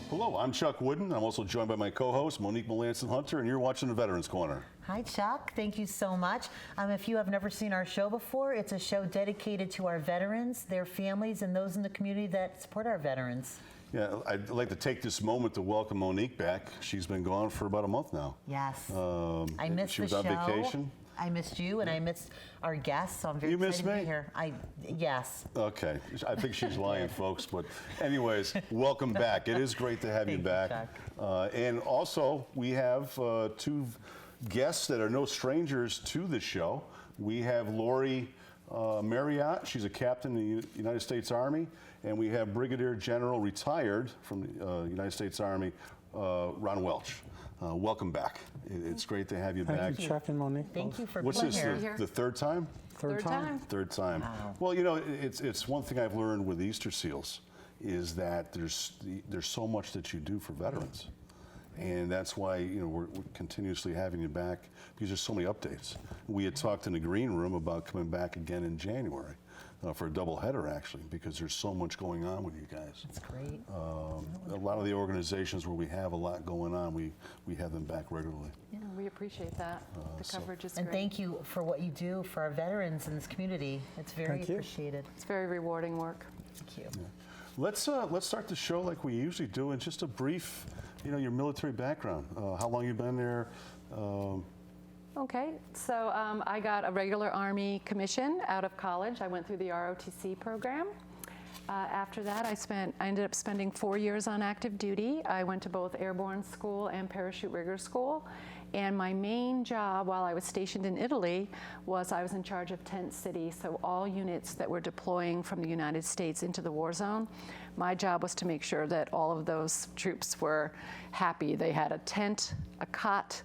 Hello, I'm Chuck Wooden. I'm also joined by my co-host, Monique Melanson-Hunter, and you're watching the Veterans Corner. Hi, Chuck. Thank you so much. If you have never seen our show before, it's a show dedicated to our veterans, their families, and those in the community that support our veterans. Yeah, I'd like to take this moment to welcome Monique back. She's been gone for about a month now. Yes. I missed the show. She was on vacation. I missed you, and I missed our guests, so I'm very excited to be here. Yes. Okay. I think she's lying, folks. But anyways, welcome back. It is great to have you back. And also, we have two guests that are no strangers to the show. We have Lori Marriott. She's a captain in the United States Army. And we have Brigadier General retired from the United States Army, Ron Welch. Welcome back. It's great to have you back. Thank you, Chuck and Monique. Thank you for What's being this, here. the third time? Third time. Third time. Wow. Well, you know, it's one thing I've learned with Easter Seals is that there's so much that you do for veterans. And that's why, you know, we're continuously having you back because there's so many updates. We had talked in the green room about coming back again in January. For a double header, actually, because there's so much going on with you guys. That's great. A lot of the organizations where we have a lot going on, we have them back regularly. Yeah, we appreciate that. The coverage is And great. thank you for what you do for our veterans in this community. It's very appreciated. It's very rewarding work. Thank you. Yeah. Let's start the show like we usually do, and just a brief, you know, your military background. How long you've been there? Okay, so I got a regular Army commission out of college. I went through the ROTC program. After that, I ended up spending 4 years on active duty. I went to both airborne school and parachute rigger school. And my main job while I was stationed in Italy was I was in charge of tent city, so all units that were deploying from the United States into the war zone. My job was to make sure that all of those troops were happy. They had a tent, a cot,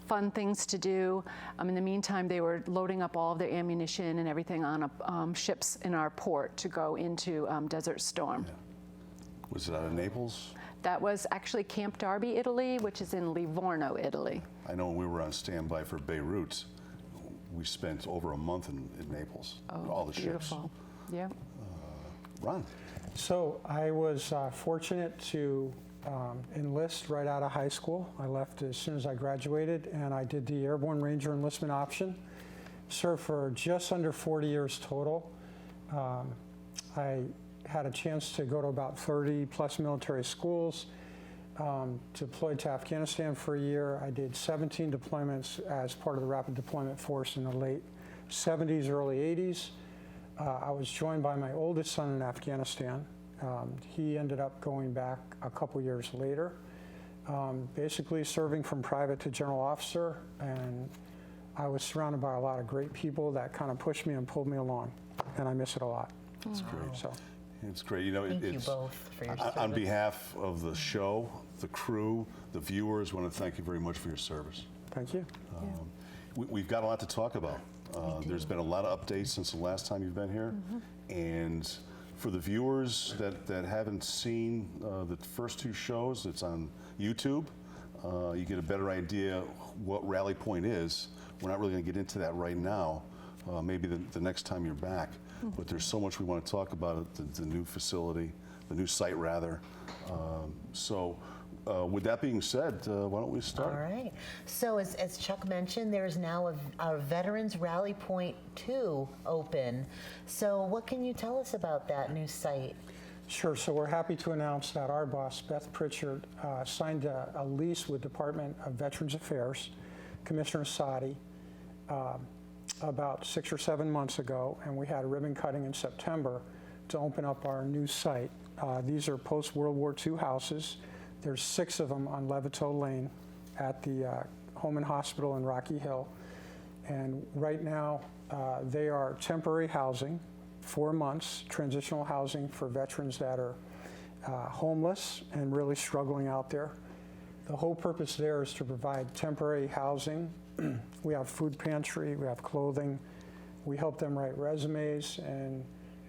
fun things to do. In the meantime, they were loading up all of their ammunition and everything on ships in our port to go into Desert Storm. Yeah. Was it out of Naples? That was actually Camp Darby, Italy, which is in Livorno, Italy. I know when we were on standby for Beirut, we spent over a month in Naples. All the Beautiful. ships. Yeah. Ron. So I was fortunate to enlist right out of high school. I left as soon as I graduated, and I did the Airborne Ranger enlistment option. Served for just under 40 years total. I had a chance to go to about 30 plus military schools, deployed to Afghanistan for a year. I did 17 deployments as part of the Rapid Deployment Force in the late 70s, early 80s. I was joined by my oldest son in Afghanistan. He ended up going back a couple years later, basically serving from private to general officer, and I was surrounded by a lot of great people that kind of pushed me and pulled me along, and I miss it a lot. That's great. So. It's great. You know, Thank you it's both for your service. on behalf of the show, the crew, the viewers, I want to thank you very much for your service. Thank you. We've got a lot to talk about. There's been a lot of updates since the last time you've been here, and for the viewers that haven't seen the first two shows, it's on YouTube. You get a better idea what Rally Point is. We're not really going to get into that right now. Maybe the next time you're back. But there's so much we want to talk about it, the new facility, the new site rather. With that being said, why don't we start? All right. So as Chuck mentioned, there's now our Veterans Rally Point 2 open. So what can you tell us about that new site? Sure. So we're happy to announce that our boss, Beth Pritchard, signed a lease with Department of Veterans Affairs, Commissioner Sadi, about 6 or 7 months ago, and we had a ribbon cutting in September to open up our new site. These are post-World War II houses. There's 6 of them on Levittow Lane at the Home and Hospital in Rocky Hill. And right now, they are temporary housing, 4 months, transitional housing for veterans that are homeless and really struggling out there. The whole purpose there is to provide temporary housing. We have food pantry, we have clothing. We help them write resumes, and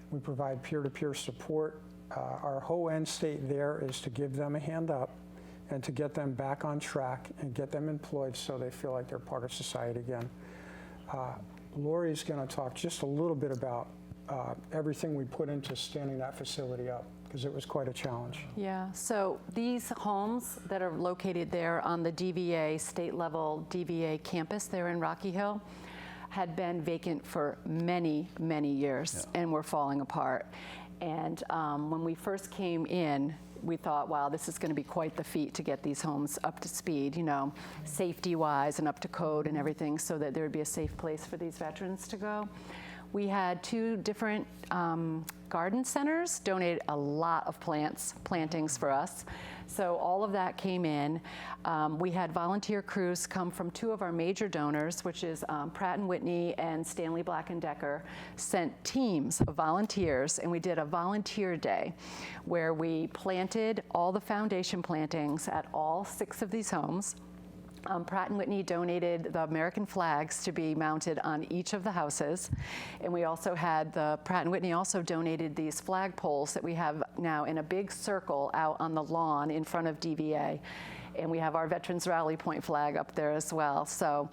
we provide peer-to-peer support. Our whole end state there is to give them a hand up and to get them back on track and get them employed so they feel like they're part of society again. Lori's going to talk just a little bit about everything we put into standing that facility up. because it was quite a challenge. Yeah, so these homes that are located there on the DVA, state level DVA campus there in Rocky Hill, had been vacant for many, many years and were falling apart. And when we first came in, we thought, wow, this is going to be quite the feat to get these homes up to speed, you know, safety-wise and up to code and everything, so that there would be a safe place for these veterans to go. We had 2 different garden centers donate a lot of plantings for us. So all of that came in. We had volunteer crews come from 2 of our major donors, which is Pratt & Whitney and Stanley Black & Decker, sent teams of volunteers, and we did a volunteer day where we planted all the foundation plantings at all 6 of these homes. Pratt & Whitney donated the American flags to be mounted on each of the houses. And we also had Pratt & Whitney also donated these flag poles that we have now in a big circle out on the lawn in front of DVA. And we have our Veterans Rally Point flag up there as well. So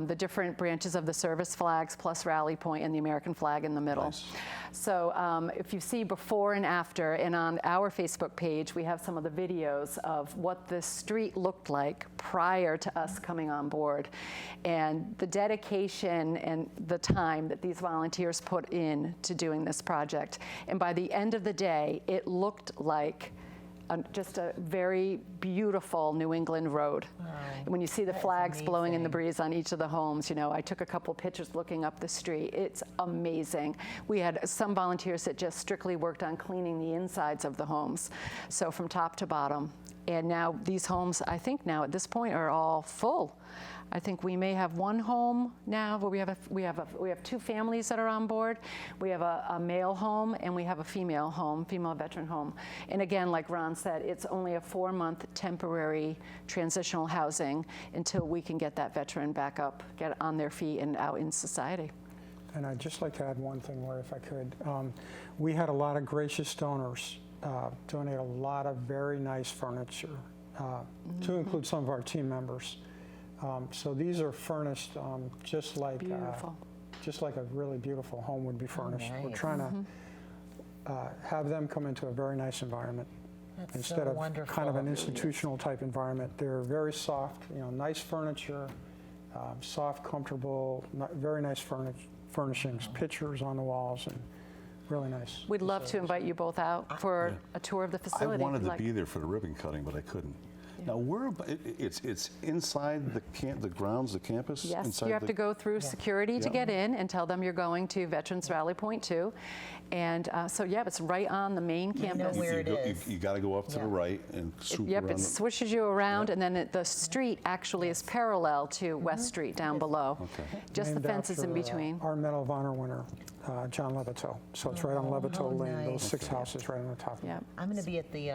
the different branches of the service flags plus Rally Point and the American flag in the middle. Nice. So if you see before and after, and on our Facebook page, we have some of the videos of what the street looked like prior to us coming on board. And the dedication and the time that these volunteers put in to doing this project. And by the end of the day, it looked like just a very beautiful New England road. Wow. When you see the That is flags blowing in the amazing. breeze on each of the homes, you know, I took a couple pictures looking up the street. It's amazing. We had some volunteers that just strictly worked on cleaning the insides of the homes, so from top to bottom. And now these homes, I think now at this point, are all full. I think we may have 1 home now where we have 2 families that are on board. We have a male home and we have a female home, female veteran home. And again, like Ron said, it's only a 4-month temporary transitional housing until we can get that veteran back up, get on their feet and out in society. And I'd just like to add one thing, Lori, if I could. We had a lot of gracious donors donate a lot of very nice furniture, to include some of our team members. So these are furnished just like Beautiful. Just like a really beautiful home would be furnished. We're nice. trying to have them come into a very nice environment That's instead so of wonderful. kind of an institutional type environment. They're very soft, you know, nice furniture, soft, comfortable, very nice furnishings, pictures on the walls, and really nice. We'd love to invite you both out for a tour of the I facility. wanted to be there for the ribbon cutting, but I couldn't. Now, it's inside the grounds, the campus? Yes, inside you have to go through security to Yeah. get in and tell them you're going to Veterans Rally Point 2. And so, yeah, it's right on the main campus. where it is. You got to go up to the right and swoop Yep, around. it swishes you around, and then the street actually is parallel to West Street down below. Just the Named fences in after, between. Our Medal of Honor winner, John Levittow. So it's right on Levittow oh, Lane, those nice. 6 houses right on the top. Yep. I'm going to be at the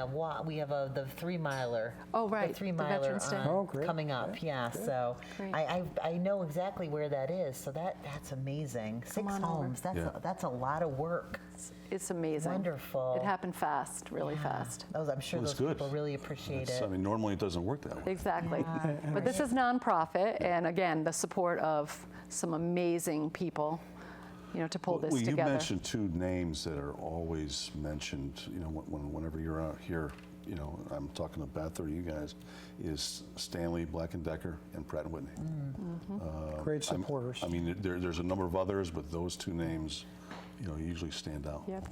we have the 3-miler. Oh, right, The the 3-miler Veterans Day. Oh, great. coming up. Yeah. So Great. I know exactly where that is. So that's amazing. 6 on over. homes. Yeah. That's a lot of work. It's amazing. Wonderful. It happened fast, really fast. I'm sure Well, it's those good. people really appreciate I it. mean, normally it doesn't work that way. Exactly. And But this is nonprofit, and again, the support of some amazing people, you know, to pull this Well, you together. mentioned 2 names that are always mentioned, you know, whenever you're out here, you know, I'm talking to Beth or you guys, is Stanley Black & Decker and Pratt & Whitney. Great supporters. I mean, there's a number of others, but those 2 names, you know, usually stand out. Yep,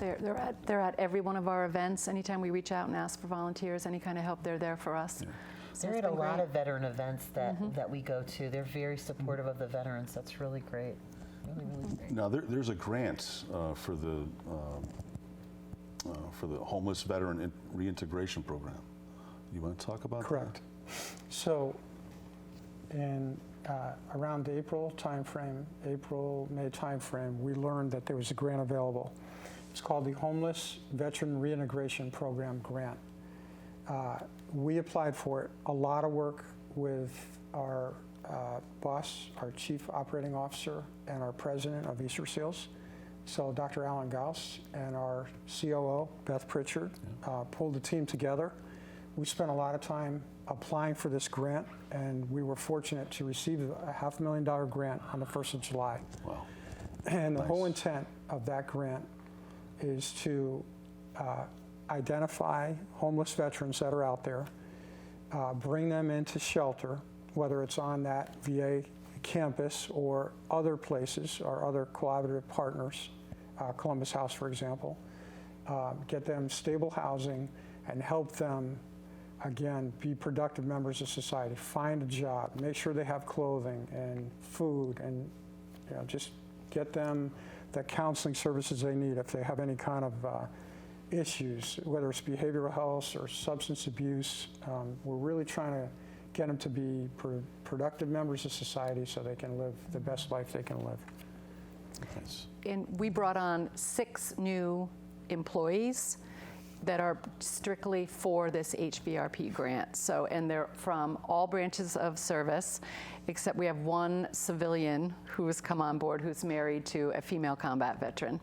they're at every one of our events. Anytime we reach out and ask for volunteers, any kind of help, they're there for us. So They're it's at a been lot great. of veteran events that we go to. They're very supportive of the veterans. That's really great. Really, really great. Now, there's a grant for the Homeless Veteran Reintegration Program. You want to talk about Correct. So in around the April timeframe, May timeframe, we learned that there was a grant available. It's called the Homeless Veteran Reintegration Program grant. We applied for it. A lot of work with our boss, our chief operating officer, and our president of Easter Seals. So Dr. Alan Gauss and our COO, Beth Pritchard, pulled the team together. We spent a lot of time applying for this grant, and we were fortunate to receive a $500,000 grant on the 1st of July. Wow. And the Nice. whole intent of that grant is to identify homeless veterans that are out there, bring them into shelter, whether it's on that VA campus or other places, or other collaborative partners, Columbus House, for example, get them stable housing and help them, again, be productive members of society, find a job, make sure they have clothing and food, and just get them the counseling services they need if they have any kind of issues, whether it's behavioral health or substance abuse. We're really trying to get them to be productive members of society so they can live the best life they can live. Nice. And we brought on 6 new employees that are strictly for this HVRP grant. So, and they're from all branches of service, except we have 1 civilian who has come on board who's married to a female combat veteran.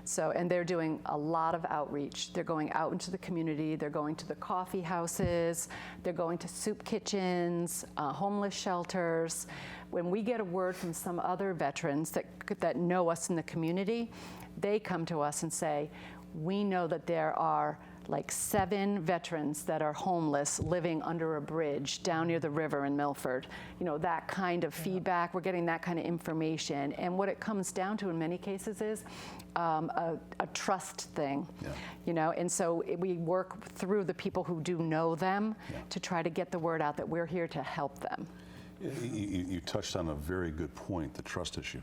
So, and they're doing a lot of outreach. They're going out into the community, they're going to the coffee houses, they're going to soup kitchens, homeless shelters. When we get a word from some other veterans that know us in the community, they come to us and say, we know that there are like 7 veterans that are homeless living under a bridge down near the river in Milford. That kind of feedback, we're getting that kind of information. And what it comes down to in many cases is a trust thing, and so we work through the people who do know them to try to get the word out that we're here to help them. You touched on a very good point, the trust issue.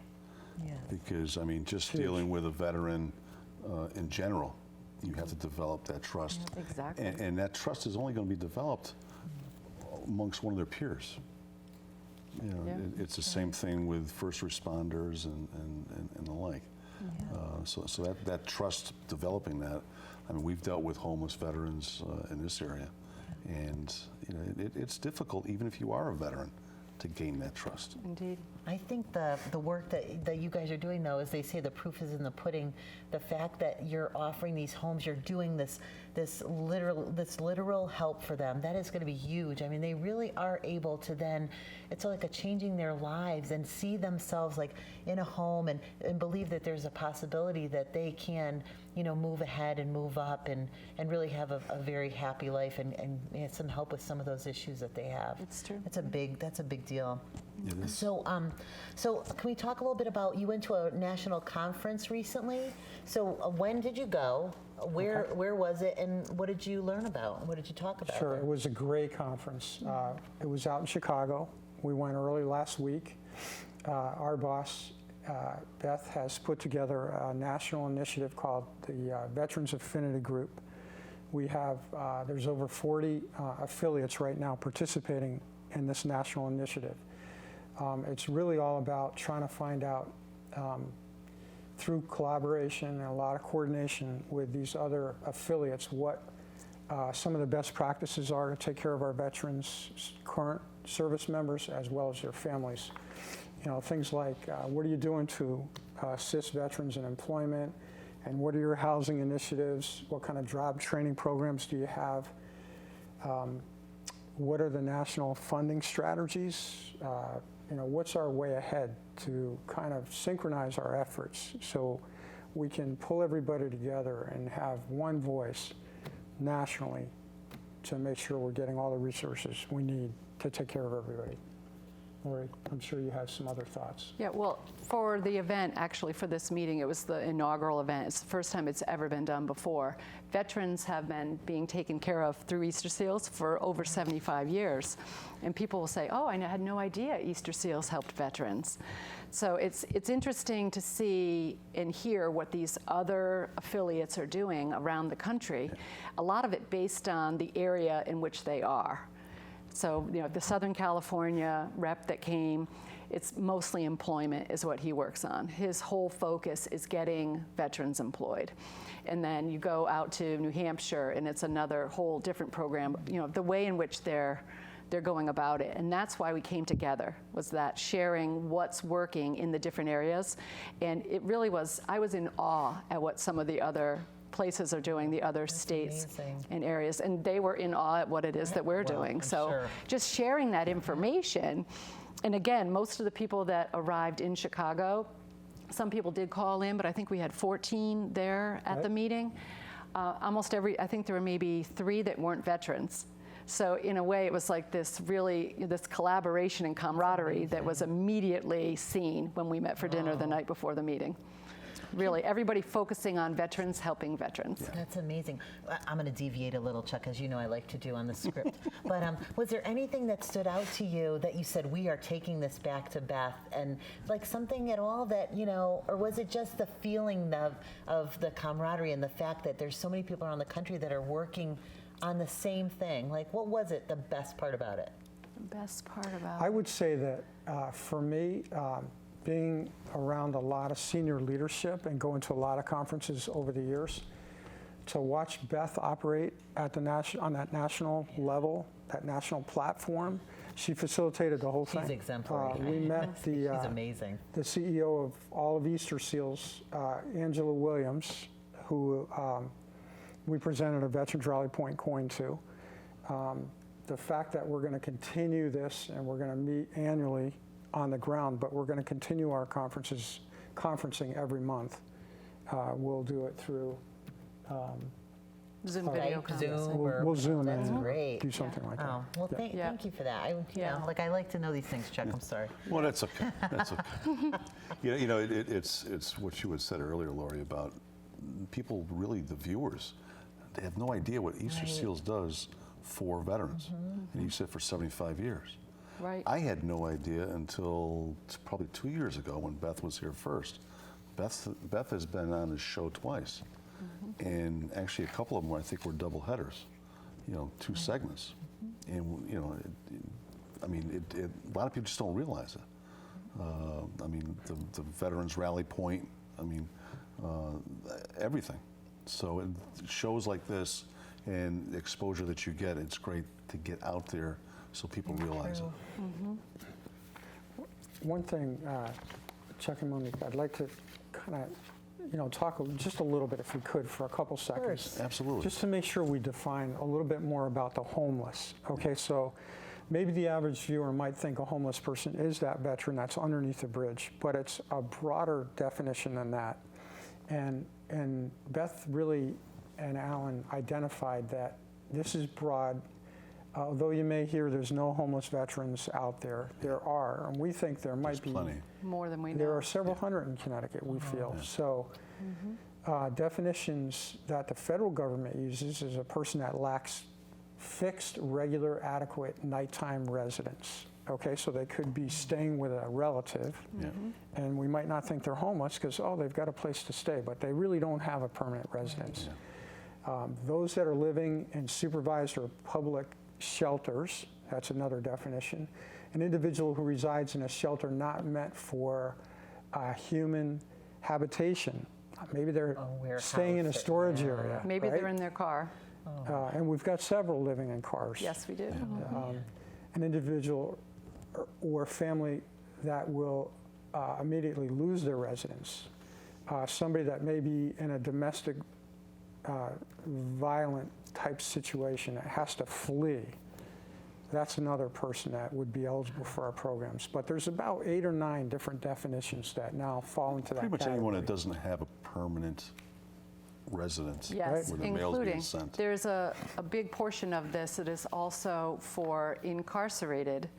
Yeah. Because, I mean, just dealing with a veteran in general, you have to develop that trust. Exactly. And that trust is only going to be developed amongst one of their peers. It's the same thing with first responders and the like. So that trust, developing that, I mean, we've dealt with homeless veterans in this area, and it's difficult, even if you are a veteran, to gain that trust. Indeed. I think the work that you guys are doing, though, as they say, the proof is in the pudding. The fact that you're offering these homes, you're doing this literal help for them, that is going to be huge. I mean, they really are able to then, it's like a changing their lives and see themselves like in a home and believe that there's a possibility that they can, move ahead and move up and really have a very happy life and get some help with some of those issues that they have. It's true. That's a big deal. It is. So can we talk a little bit about, you went to a national conference recently. So when did you go? Where was it, and what did you learn about? What did you talk about? Sure, there? it was a great conference. It was out in Chicago. We went early last week. Our boss, Beth, has put together a national initiative called the Veterans Affinity Group. We have, there's over 40 affiliates right now participating in this national initiative. It's really all about trying to find out through collaboration and a lot of coordination with these other affiliates what some of the best practices are to take care of our veterans, current service members, as well as their families. Things like what are you doing to assist veterans in employment, and what are your housing initiatives? What kind of job training programs do you have? What are the national funding strategies? What's our way ahead to kind of synchronize our efforts so we can pull everybody together and have one voice nationally to make sure we're getting all the resources we need to take care of everybody. Lori, I'm sure you have some other thoughts. Yeah, well, for the event, actually for this meeting, it was the inaugural event. It's the first time it's ever been done before. Veterans have been being taken care of through Easter Seals for over 75 years. And people will say, oh, I had no idea Easter Seals helped veterans. So it's interesting to see and hear what these other affiliates are doing around the country, a lot of it based on the area in which they are. So, the Southern California rep that came, it's mostly employment is what he works on. His whole focus is getting veterans employed. And then you go out to New Hampshire and it's another whole different program, the way in which they're going about it. And that's why we came together, was that sharing what's working in the different areas. And it really was, I was in awe at what some of the other places are doing, the other states and areas, and they were in awe at what it is that we're doing. So just sharing that information, and again, most of the people that arrived in Chicago, some people did call in, but I think we had 14 there at the meeting. I think there were maybe 3 that weren't veterans. So in a way, it was like this collaboration and camaraderie that was immediately seen when we met for dinner the night before the meeting. Really, everybody focusing on veterans, helping veterans. Yeah. That's amazing. I'm going to deviate a little, Chuck, as you know I like to do on the script. But was there anything that stood out to you that you said, we are taking this back to Beth? And like something at all that, or was it just the feeling of the camaraderie and the fact that there's so many people around the country that are working on the same thing? Like, what was it, the best part about it? The best part about I would say that for me, being around a lot of senior leadership and going to a lot of conferences over the years, to watch Beth operate at the on that national level, that national platform, she facilitated the whole thing. She's exemplary. We met She's amazing. the CEO of all of Easter Seals, Angela Williams, who we presented a Veterans Rally Point coin to. The fact that we're going to continue this and we're going to meet annually on the ground, but we're going to continue our conferencing every month. We'll do it through Zoom video Skype, conferencing. Zoom, or we'll Zoom that's in great. and do something like that. Oh, well, Yeah. thank you for that. Yeah. I like to know these things, Chuck. I'm sorry. Well, that's okay. That's okay. It's what you had said earlier, Lori, about people, really the viewers, they have no idea what Easter Right. Seals does for veterans. And you said for 75 years. Right. I had no idea until probably 2 years ago when Beth was here first. Beth has been on this show twice. And actually a couple of them I think were double headers, 2 segments. And, a lot of people just don't realize it. The Veterans Rally Point, everything. So shows like this and the exposure that you get, it's great to get out there so people realize it. One thing, Chuck and Monique, I'd like to kind of, talk just a little bit, if we could, for a couple seconds. Absolutely. Just to make sure we define a little bit more about the homeless. Okay, so maybe the average viewer might think a homeless person is that veteran that's underneath the bridge, but it's a broader definition than that. And Beth really and Alan identified that this is broad. Although you may hear there's no homeless veterans out there, there are, and we think there might be plenty. More than we know. There are several hundred in Connecticut, we feel. So definitions that the federal government uses is a person that lacks fixed, regular, adequate nighttime residence. Okay, so they could be staying with a relative, and we might not think they're homeless because, they've got a place to stay, but they really don't have a permanent residence. Those that are living in supervised or public shelters, that's another definition. An individual who resides in a shelter not meant for human habitation. Maybe they're staying in a storage area. Maybe right? they're in their car. And we've got several living in cars. Yes, we do. An individual or family that will immediately lose their residence. Somebody that may be in a domestic violent type situation that has to flee. That's another person that would be eligible for our programs. But there's about 8 or 9 different definitions that now fall into that Pretty much category. anyone that doesn't have a permanent residence Yes, where the mail's being including, sent. there's a big portion of this that is also for incarcerated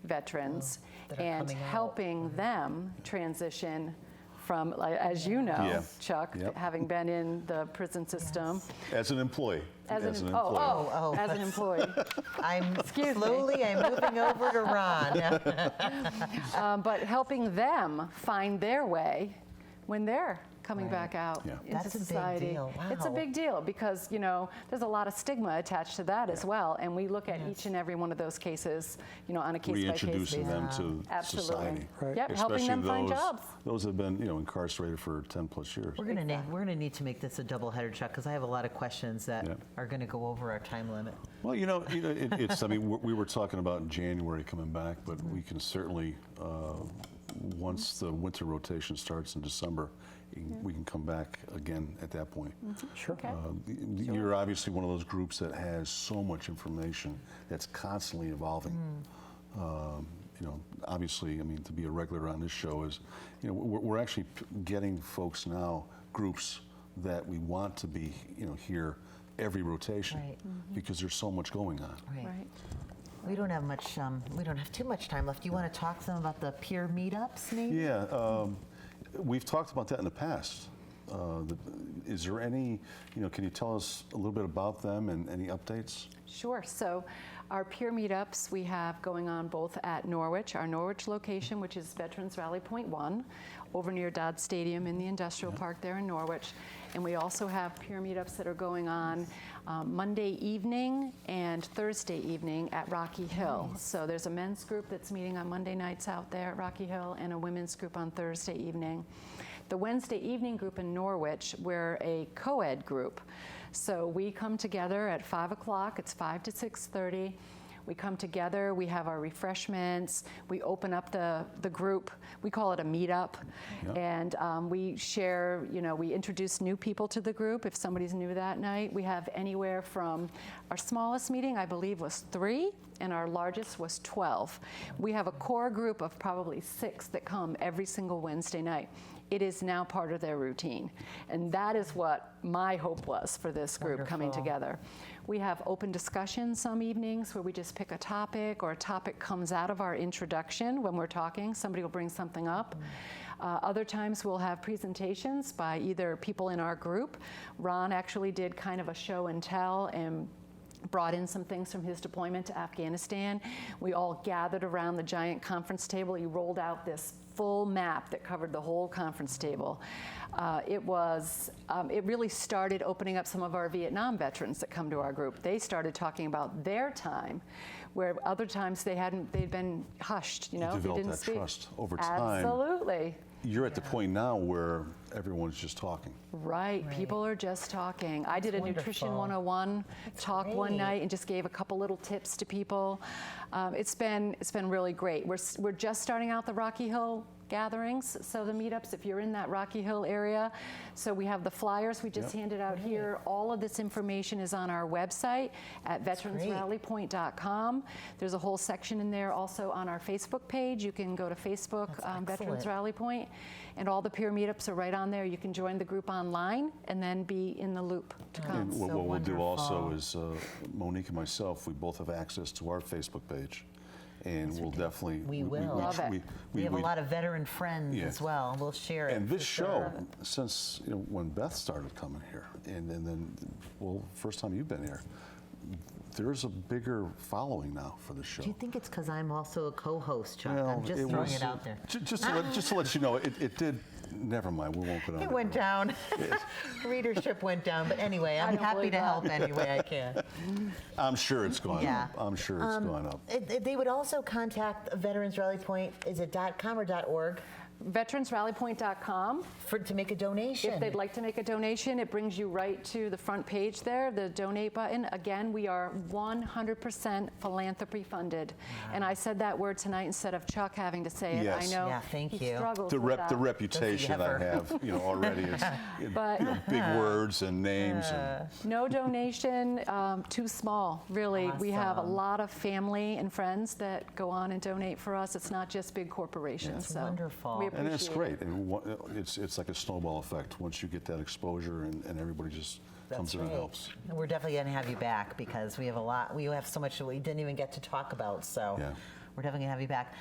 veterans That are and coming out. helping them transition from, as you know, Yeah. Chuck, Yep. having been in the prison system. As an employee. As an Oh. as an employee. I'm Excuse me. slowly, I'm moving over to Ron. But helping them find their way when they're coming back out Yeah. into That's a big society. deal. It's a Wow. big deal because, there's a lot of stigma attached to that as well. And we look at each and every one of those cases, on a case-by-case basis. Reintroducing them to Absolutely. society. Right. Yep, helping Especially them find those- jobs. Those have been, incarcerated for 10+ years. We're gonna need to make this a double-header, Chuck, because I have a lot of questions that Yeah. are gonna go over our time limit. Well, it's. We were talking about in January coming back, but we can certainly, once the winter rotation starts in December, we can come back again at that point. Sure. Okay. You're obviously one of those groups that has so much information that's constantly evolving. Obviously, to be a regular on this show is, we're actually getting folks now, groups that we want to be, here every rotation Right. because there's so much going on. Right. We don't have much. We don't have too much time left. Do you want to talk some about the peer meetups, maybe? Yeah, we've talked about that in the past. Is there any, can you tell us a little bit about them and any updates? Sure. So our peer meetups we have going on both at Norwich, our Norwich location, which is Veterans Rally Point 1, over near Dodd Stadium in the industrial park there in Norwich. And we also have peer meetups that are going on Monday evening and Thursday evening at Rocky Hill. So there's a men's group that's meeting on Monday nights out there at Rocky Hill and a women's group on Thursday evening. The Wednesday evening group in Norwich, we're a co-ed group. So we come together at 5 o'clock, it's 5 to 6:30. We come together, we have our refreshments, we open up the group, we call it a meetup, and we share, we introduce new people to the group if somebody's new that night. We have anywhere from, our smallest meeting I believe was 3, and our largest was 12. We have a core group of probably 6 that come every single Wednesday night. It is now part of their routine. And that is what my hope was for this group coming together. We have open discussions some evenings where we just pick a topic, or a topic comes out of our introduction when we're talking. Somebody will bring something up. Other times we'll have presentations by either people in our group. Ron actually did kind of a show and tell and brought in some things from his deployment to Afghanistan. We all gathered around the giant conference table. He rolled out this full map that covered the whole conference table. It really started opening up some of our Vietnam veterans that come to our group. They started talking about their time, where other times they'd been hushed, You they develop didn't that speak. trust over time. Absolutely. You're at the point now where everyone's just talking. Right. People are just talking. I did a Nutrition wonderful. 101 talk one great. night and just gave a couple little tips to people. It's been really great. We're just starting out the Rocky Hill gatherings, so the meetups, if you're in that Rocky Hill area. So we have the flyers we just handed out here. All of this information is on our website at veteransrallypoint.com. There's a whole section in there also on our Facebook page. You can go to Facebook, Veterans Rally Point, and all the peer meetups are right on there. You can join the group online and then be in the loop to come. And so what we'll do also wonderful. is, Monique and myself, we both have access to our Facebook page. And we'll definitely... We will. Love it. We have a lot of veteran friends Yeah. as well. We'll share it. And this for show, sure. since when Beth started coming here, and then, well, first time you've been here, there's a bigger following now for the show. Do you think it's because I'm also a co-host, Chuck? Well, I'm just throwing it out there. Just to let you know, it did. Never mind, we won't go down. It that went road. down. Readership went down. But anyway, I'm don't happy believe to that. help any way I can. I'm sure it's gone Yeah. up. I'm sure it's gone up. They would also contact Veterans Rally Point. Is it .com or .org? veteransrallypoint.com. To make a donation. If they'd like to make a donation, it brings you right to the front page there, the donate button. Again, we are 100% philanthropy funded. And I said that word tonight instead of Chuck having to say it. Yes. I know Yeah, thank he you. struggles The with that. reputation I ever. have, already is But- big words and names. And, No donation, too small, really. We have a lot of family and friends that go on and donate for us. It's not just big corporations. That's so wonderful. we and it's appreciate great. And it's like a snowball effect. Once you get that exposure and everybody just comes in and helps. And we're definitely going to have you back because we have a lot. We have so much that we didn't even get to talk about. So Yeah. we're definitely going to have you back.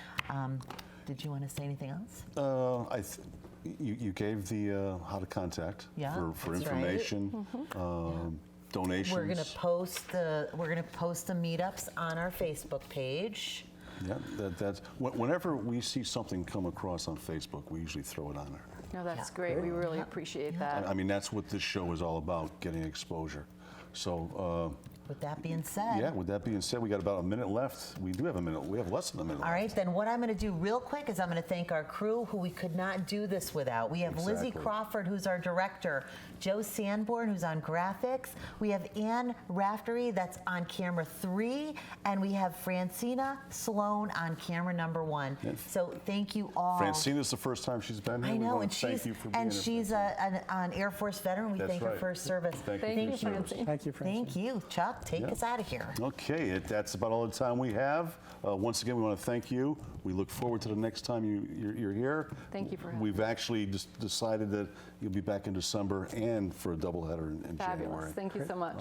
Did you want to say anything else? You gave the how to contact Yeah, for that's right. information, donations. We're going to post the meetups on our Facebook page. Yeah, that's whenever we see something come across on Facebook, we usually throw it on there. No, that's great. We really appreciate that. I mean, that's what this show is all about, getting exposure. So, With that being said, yeah, with that being said, we got about a minute left. We do have a minute. We have less than a minute all left. right, then what I'm going to do real quick is I'm going to thank our crew who we could not do this without. We have Lizzie Exactly. Crawford, who's our director, Joe Sanborn, who's on graphics. We have Ann Raftery, that's on camera 3, and we have Francina Sloan on camera number 1. So thank you all. Francina's the first time she's been here. I We know, want and to thank she's you for being and here, she's Francina. an Air Force veteran. We That's thank her right. for her service. Thank you for Thank your you, service. Francine. Thank you, Francine. Thank you, Chuck. up. Take us out of here. Okay, that's about all the time we have. Once again, we want to thank you. We look forward to the next time you're here. Thank you for having We've actually just decided that you'll be back in December and for a doubleheader in Fabulous. January. Thank you so much.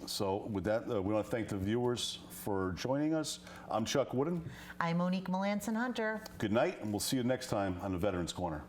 So with that, we want to thank the viewers for joining us. I'm Chuck Wooden. I'm Monique Melanson Hunter. Good night, and we'll see you next time on the Veterans Corner.